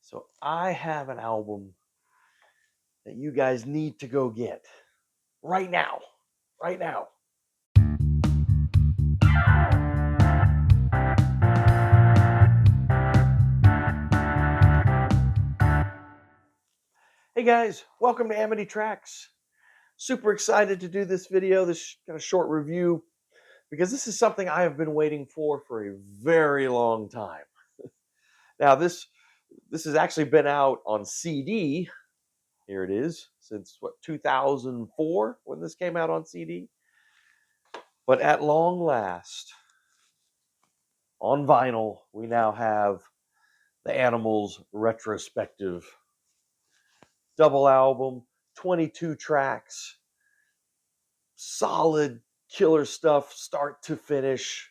So I have an album that you guys need to go get right now. Right now. Hey guys, welcome to Amity Tracks. Super excited to do this video, this kind of short review, because this is something I have been waiting for a very long time. Now this has actually been out on CD. Here it is since 2004 when this came out on CD. But at long last, on vinyl, we now have the Animals Retrospective double album, 22 tracks, solid killer stuff start to finish.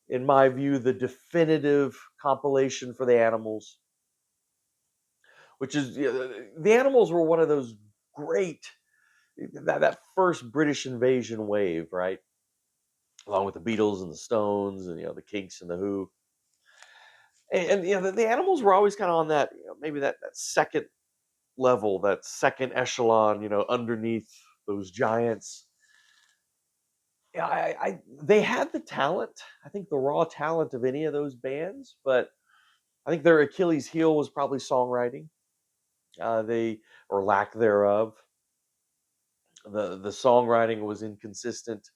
In my view, the definitive compilation for the Animals, which is the Animals were one of those great that first British invasion wave, right? Along with the Beatles and the Stones and the Kinks and the Who. And the Animals were always kind of on that, maybe that second level, that second echelon, underneath those giants. Yeah, they had the talent. I think the raw talent of any of those bands, but I think their Achilles heel was probably songwriting. They or lack thereof. The songwriting was inconsistent.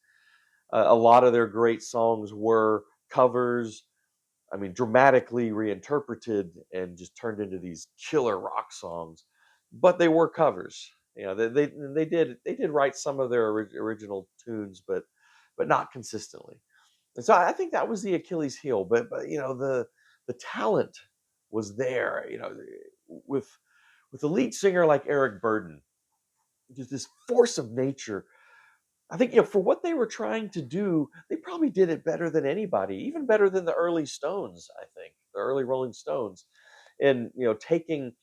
A lot of their great songs were covers. I mean, dramatically reinterpreted and just turned into these killer rock songs. But they were covers. They did write some of their original tunes, but not consistently. And so I think that was the Achilles heel. But the talent was there. With the lead singer like Eric Burden, just this force of nature. I think for what they were trying to do, they probably did it better than anybody, even better than the early Stones. I think the early Rolling Stones, and taking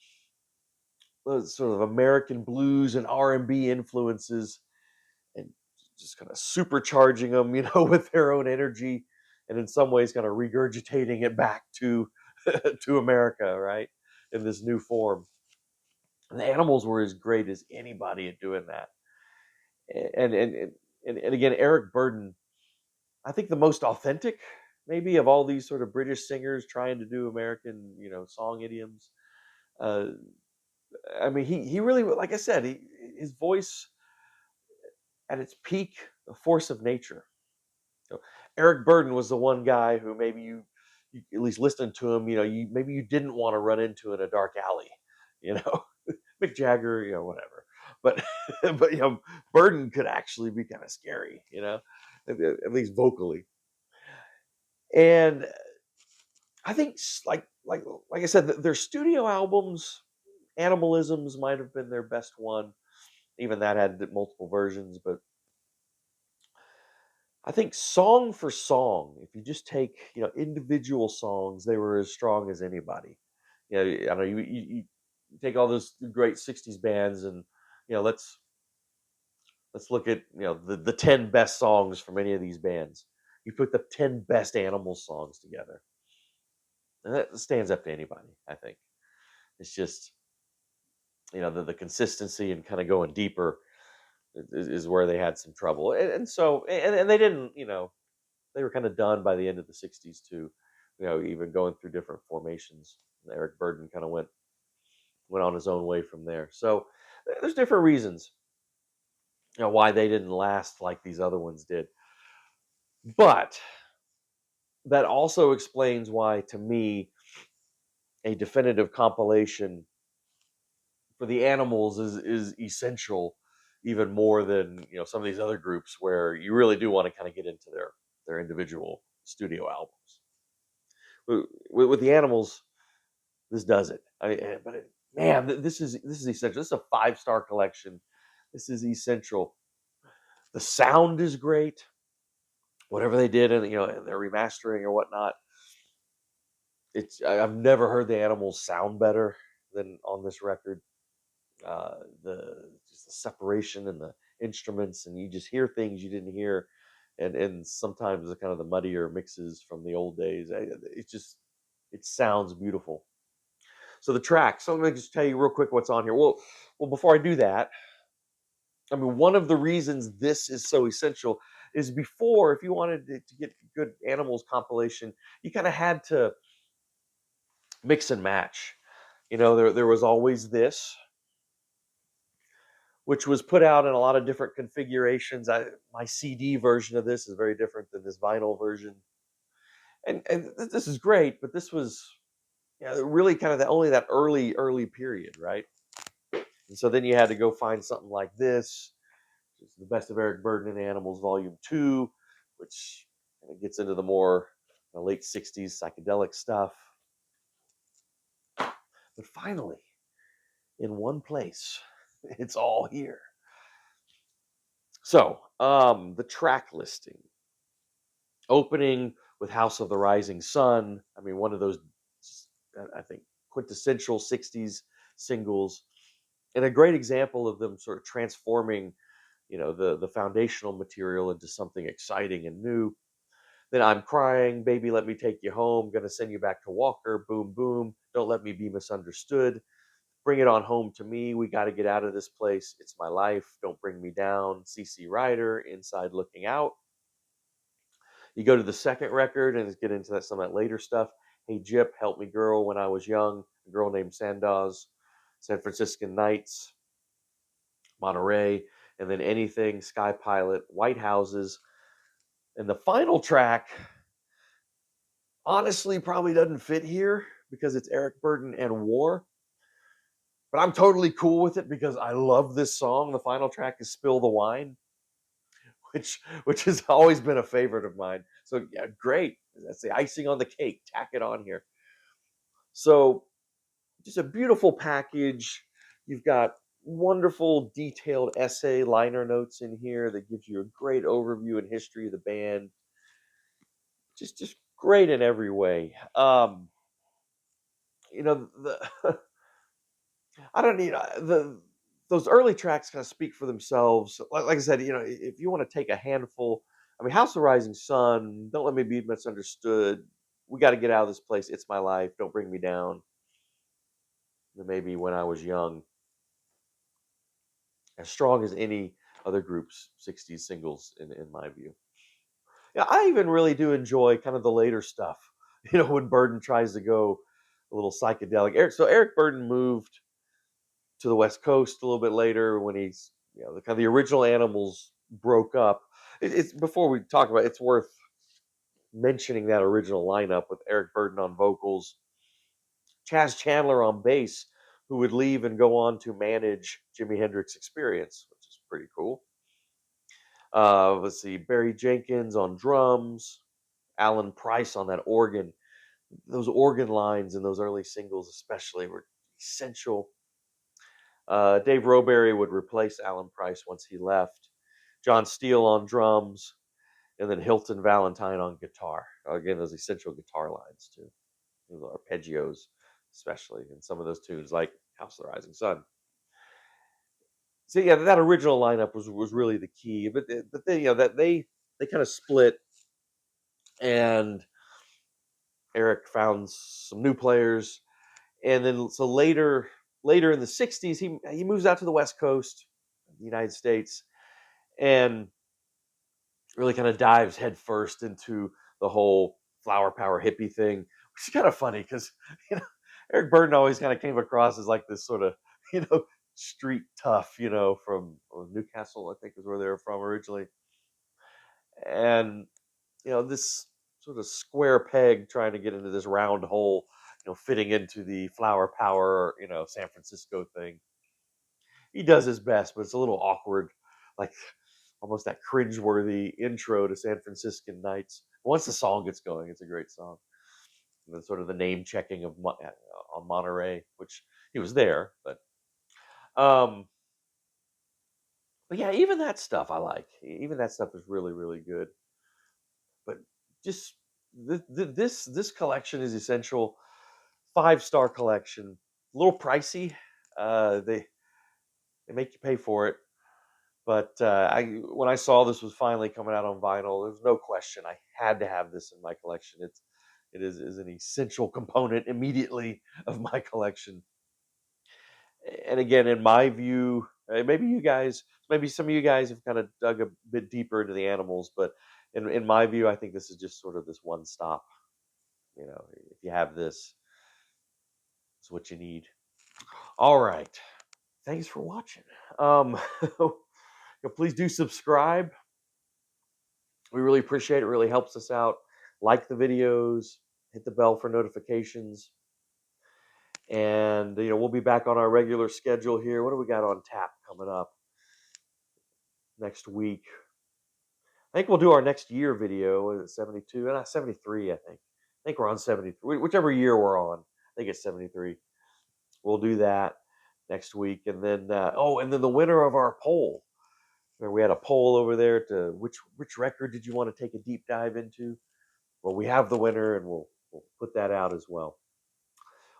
those sort of American blues and R&B influences and just kind of supercharging them, with their own energy, and in some ways kind of regurgitating it back to to America, right, in this new form. And the Animals were as great as anybody at doing that. And again, Eric Burden, I think the most authentic, maybe, of all these sort of British singers trying to do American, song idioms. Uh, I mean, he really, like I said, his voice at its peak, a force of nature. So Eric Burden was the one guy who maybe you at least listening to him, maybe you didn't want to run into in a dark alley, you know. Mick Jagger, whatever. But but Burden could actually be kind of scary, at least vocally. And I think like I said, their studio albums, Animalisms might have been their best one. Even that had multiple versions, but I think song for song, if you just take individual songs, they were as strong as anybody. I don't know, you take all those great '60s bands, and let's look at the 10 best songs from any of these bands. You put the 10 best Animal songs together, and that stands up to anybody. I think it's just the consistency and kind of going deeper is where they had some trouble, and so and they didn't they were kind of done by the end of the '60s too. Even going through different formations. Eric Burden kind of went on his own way from there. So there's different reasons why they didn't last like these other ones did. But that also explains why, to me, a definitive compilation for the Animals is essential, even more than some of these other groups where you really do want to kind of get into their individual studio albums. With the Animals, this does it. Man, this is essential. This is a 5-star collection. This is essential. The sound is great. Whatever they did, and in their remastering or whatnot, I've never heard the Animals sound better than on this record. The separation and the instruments, and you just hear things you didn't hear, and sometimes the kind of the muddier mixes from the old days. It sounds beautiful. So the track. So let me just tell you real quick what's on here. Well, before I do that, I mean, one of the reasons this is so essential is before, if you wanted to get good animals compilation, you kind of had to mix and match. There was always this, which was put out in a lot of different configurations. My CD version of this is very different than this vinyl version, and this is great. But this was, really kind of only that early period, right? And so then you had to go find something like this, which is the best of Eric Burden and Animals, Volume 2, which kind of gets into the more late 60s psychedelic stuff. But finally, in one place, it's all here. So, the track listing, opening with House of the Rising Sun. I mean, one of those, I think, quintessential 60s singles, and a great example of them sort of transforming, the foundational material into something exciting and new. Then I'm crying, baby, let me take you home. Gonna send you back to Walker. Boom, boom. Don't let me be misunderstood. Bring it on home to me. We got to get out of this place. It's my life. Don't bring me down. CC Rider, Inside Looking Out. You go to the second record and get into some of that later stuff. Hey Jip, help me girl, when I was young. A girl named Sandoz, San Franciscan Nights, Monterey, and then Anything, Sky Pilot, White Houses. And the final track honestly probably doesn't fit here because it's Eric Burden and War. But I'm totally cool with it because I love this song. The final track is Spill the Wine, which has always been a favorite of mine. So yeah, great. That's the icing on the cake. Tack it on here. So just a beautiful package. You've got wonderful detailed essay liner notes in here that gives you a great overview and history of the band. Just great in every way. The I don't need the those early tracks kind of speak for themselves. Like I said, if you want to take a handful, I mean, House of Rising Sun, Don't Let Me Be Misunderstood, We Got to Get Out of This Place, It's My Life, Don't Bring Me Down, and maybe When I Was Young, as strong as any other group's 60s singles in my view. Yeah, I even really do enjoy kind of the later stuff. When Burden tries to go a little psychedelic. Eric Burden moved to the West Coast a little bit later when he's, the kind of the original Animals broke up. It's before we talk about it, it's worth mentioning that original lineup with Eric Burden on vocals, Chaz Chandler on bass, who would leave and go on to manage Jimi Hendrix Experience, which is pretty cool. Let's see, Barry Jenkins on drums, Alan Price on that organ. Those organ lines in those early singles, especially, were essential. Dave Roberry would replace Alan Price once he left. John Steele on drums, and then Hilton Valentine on guitar. Again, those essential guitar lines too, those arpeggios, especially in some of those tunes, like House of the Rising Sun. So yeah, that original lineup was really the key. But then that they kind of split, and Eric found some new players, and then so later in the '60s, he moves out to the West Coast, of the United States, and really kind of dives headfirst into the whole flower power hippie thing, which is kind of funny because you know Eric Burden always kind of came across as like this sort of you know street tough, from Newcastle, I think is where they were from originally, and this sort of square peg trying to get into this round hole, fitting into the flower power, San Francisco thing. He does his best, but it's a little awkward, like almost that cringeworthy intro to San Franciscan Nights. Once the song gets going, it's a great song. And then sort of the name checking of on Monterey, which he was there, um, but yeah, even that stuff I like. Even that stuff is really really good. But just this collection is essential. 5-star collection, a little pricey. They make you pay for it. But when I saw this was finally coming out on vinyl, there's no question I had to have this in my collection. It is an essential component immediately of my collection. And again, in my view, maybe some of you guys have kind of dug a bit deeper into the animals, but in my view, I think this is just sort of this one stop. If you have this, it's what you need. All right. Thanks for watching. Please do subscribe. We really appreciate it. It really helps us out. Like the videos, hit the bell for notifications. And we'll be back on our regular schedule here. What do we got on tap coming up next week? I think we'll do our next year video. Was it 72? 73, I think. I think we're on 73. Whichever year we're on. I think it's 73. We'll do that next week. And then and then the winner of our poll. We had a poll over there to which record did you want to take a deep dive into? Well, we have the winner, and we'll put that out as well.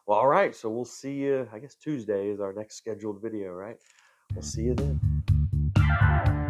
Well, all right. So we'll see you. I guess Tuesday is our next scheduled video, right? We'll see you then.